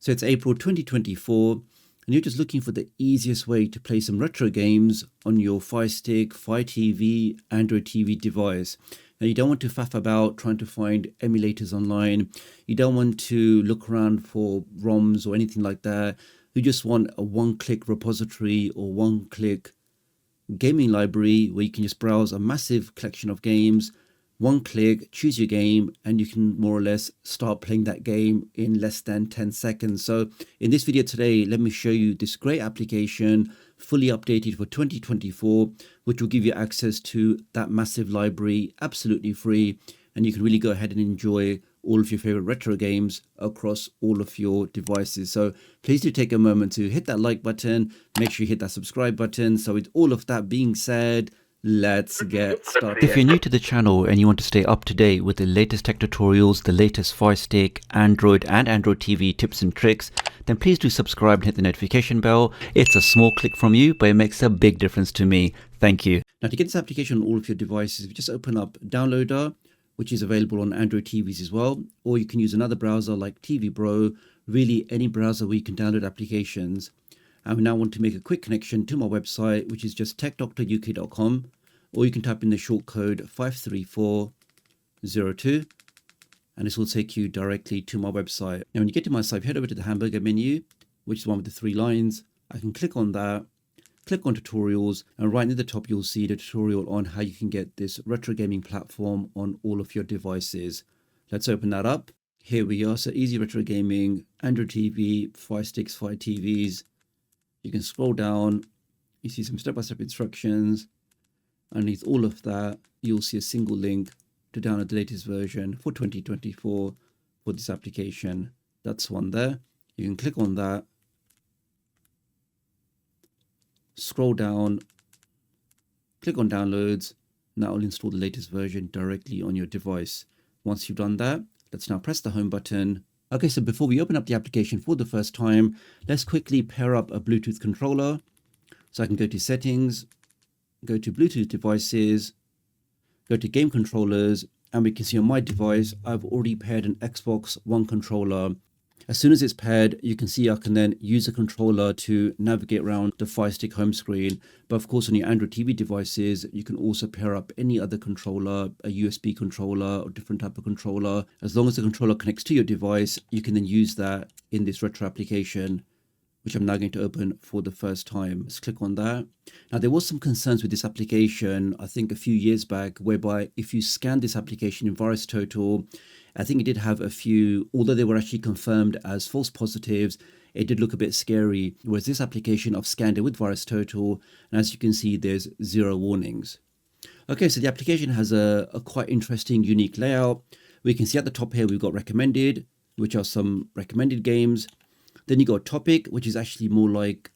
So it's April 2024, and you're just looking for the easiest way to play some retro games on your Firestick, Fire TV, Android TV device. Now, you don't want to faff about trying to find emulators online. You don't want to look around for ROMs or anything like that. You just want a one-click repository or one-click gaming library where you can just browse a massive collection of games, one click, choose your game, and you can more or less start playing that game in less than 10 seconds. So in this video today, let me show you this great application, fully updated for 2024, which will give you access to that massive library absolutely free. And you can really go ahead and enjoy all of your favorite retro games across all of your devices. So please do take a moment to hit that like button, make sure you hit that subscribe button. So with all of that being said, let's get started. If you're new to the channel and you want to stay up to date with the latest tech tutorials, the latest Firestick, Android and Android TV tips and tricks, then please do subscribe and hit the notification bell. It's a small click from you, but it makes a big difference to me. Thank you. Now, to get this application on all of your devices, just open up Downloader, which is available on Android TVs as well, or you can use another browser like TV Bro, really any browser where you can download applications. And we now want to make a quick connection to my website, which is just tdoctoruk.com, or you can type in the short code 53402, and this will take you directly to my website. Now, when you get to my site, head over to the hamburger menu, which is the one with the 3 lines. I can click on that, click on tutorials, and right near the top, you'll see the tutorial on how you can get this retro gaming platform on all of your devices. Let's open that up. Here we are. So easy retro gaming, Android TV, Fire Sticks, Fire TVs. You can scroll down, you see some step-by-step instructions. Underneath all of that, you'll see a single link to download the latest version for 2024 for this application. That's one there. You can click on that, scroll down, click on downloads, and that will install the latest version directly on your device. Once you've done that, let's now press the home button. Okay, so before we open up the application for the first time, let's quickly pair up a Bluetooth controller. So I can go to settings, go to Bluetooth devices, go to game controllers, and we can see on my device, I've already paired an Xbox One controller. As soon as it's paired, you can see I can then use a controller to navigate around the Fire Stick home screen. But of course, on your Android TV devices, you can also pair up any other controller, a USB controller or different type of controller. As long as the controller connects to your device, you can then use that in this retro application, which I'm now going to open for the first time. Let's click on that. Now, there was some concerns with this application, I think a few years back, whereby if you scan this application in VirusTotal, I think it did have a few, although they were actually confirmed as false positives, it did look a bit scary. Whereas this application, I've scanned it with VirusTotal, and as you can see, there's 0 warnings. Okay, so the application has a quite interesting, unique layout. We can see at the top here, we've got recommended, which are some recommended games. Then you got topic, which is actually more like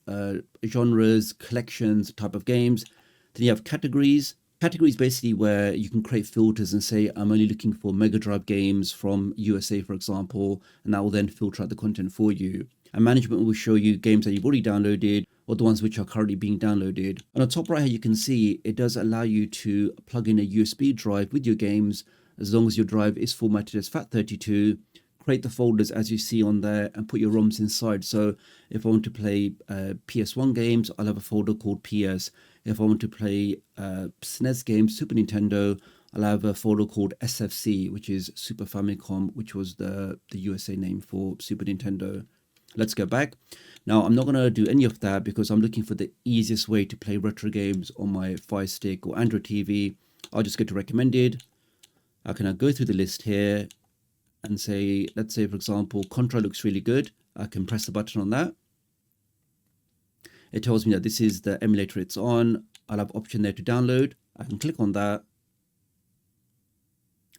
genres, collections type of games. Then you have categories. Categories basically where you can create filters and say, I'm only looking for Mega Drive games from USA, for example, and that will then filter out the content for you. And management will show you games that you've already downloaded or the ones which are currently being downloaded. On the top right here, you can see it does allow you to plug in a USB drive with your games as long as your drive is formatted as FAT32. Create the folders as you see on there and put your ROMs inside. So if I want to play PS1 games, I'll have a folder called PS. If I want to play SNES games, Super Nintendo, I'll have a folder called SFC, which is Super Famicom, which was the USA name for Super Nintendo. Let's go back. Now, I'm not going to do any of that because I'm looking for the easiest way to play retro games on my Fire Stick or Android TV. I'll just go to recommended. I can now go through the list here and say, let's say, for example, Contra looks really good. I can press the button on that. It tells me that this is the emulator it's on. I'll have option there to download. I can click on that.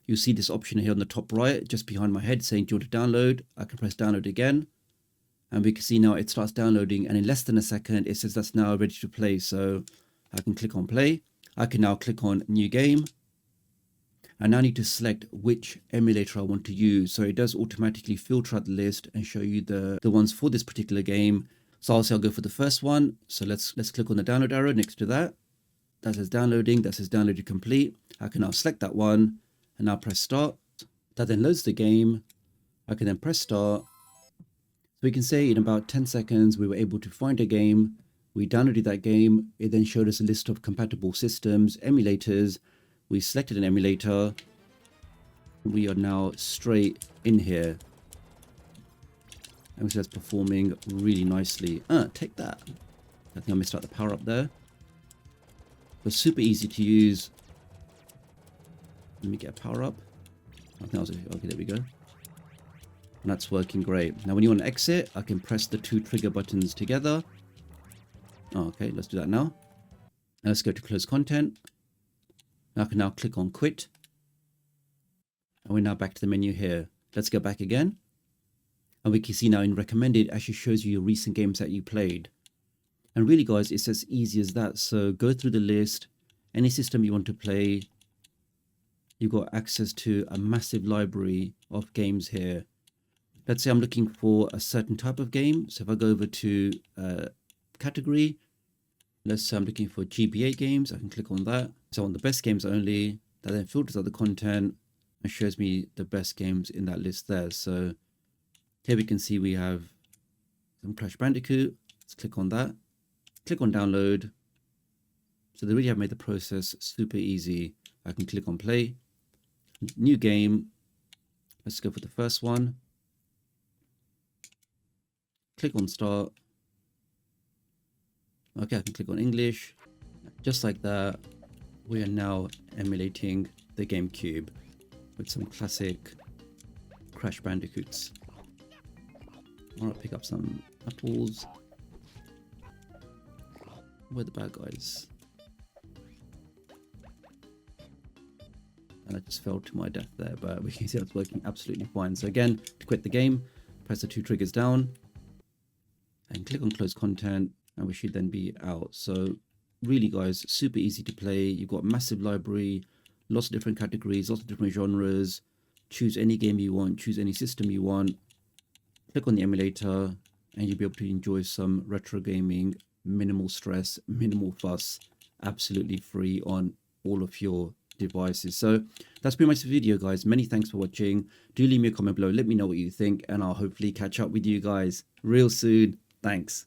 You'll see this option here on the top right, just behind my head saying, do you want to download? I can press download again. And we can see now it starts downloading. And in less than a second, it says that's now ready to play. So I can click on play. I can now click on new game. I now need to select which emulator I want to use. So it does automatically filter out the list and show you the ones for this particular game. So I'll go for the first one. So let's click on the download arrow next to that. That says downloading, that says downloaded complete. I can now select that one and now press start. That then loads the game. I can then press start. we can say in about 10 seconds, we were able to find a game. We downloaded that game. It then showed us a list of compatible systems, emulators. We selected an emulator. We are now straight in here. And that's performing really nicely. Take that. I think I missed out the power up there. But super easy to use. Let me get a power up. I think I was, okay, there we go. And that's working great. Now when you want to exit, I can press the 2 trigger buttons together. Oh, okay, let's do that now. Now let's go to close content. I can now click on quit. And we're now back to the menu here. Let's go back again. And we can see now in recommended, it actually shows you your recent games that you played. And really guys, it's as easy as that. So go through the list, any system you want to play. You've got access to a massive library of games here. Let's say I'm looking for a certain type of game. So if I go over to category, let's say I'm looking for GBA games, I can click on that. So on the best games only, that then filters out the content and shows me the best games in that list there. So here we can see we have some Crash Bandicoot. Let's click on that. Click on download. So they really have made the process super easy. I can click on play. New game. Let's go for the first one. Click on start. Okay, I can click on English. Just like that, we are now emulating the GameCube with some classic Crash Bandicoots. I want to pick up some apples. Where are the bad guys? And I just fell to my death there, but we can see it's working absolutely fine. So again, to quit the game, press the 2 triggers down and click on close content, and we should then be out. So really guys, super easy to play. You've got a massive library, lots of different categories, lots of different genres. Choose any game you want, choose any system you want. Click on the emulator and you'll be able to enjoy some retro gaming, minimal stress, minimal fuss, absolutely free on all of your devices. So that's pretty much the video guys. Many thanks for watching. Do leave me a comment below, let me know what you think, and I'll hopefully catch up with you guys real soon. Thanks.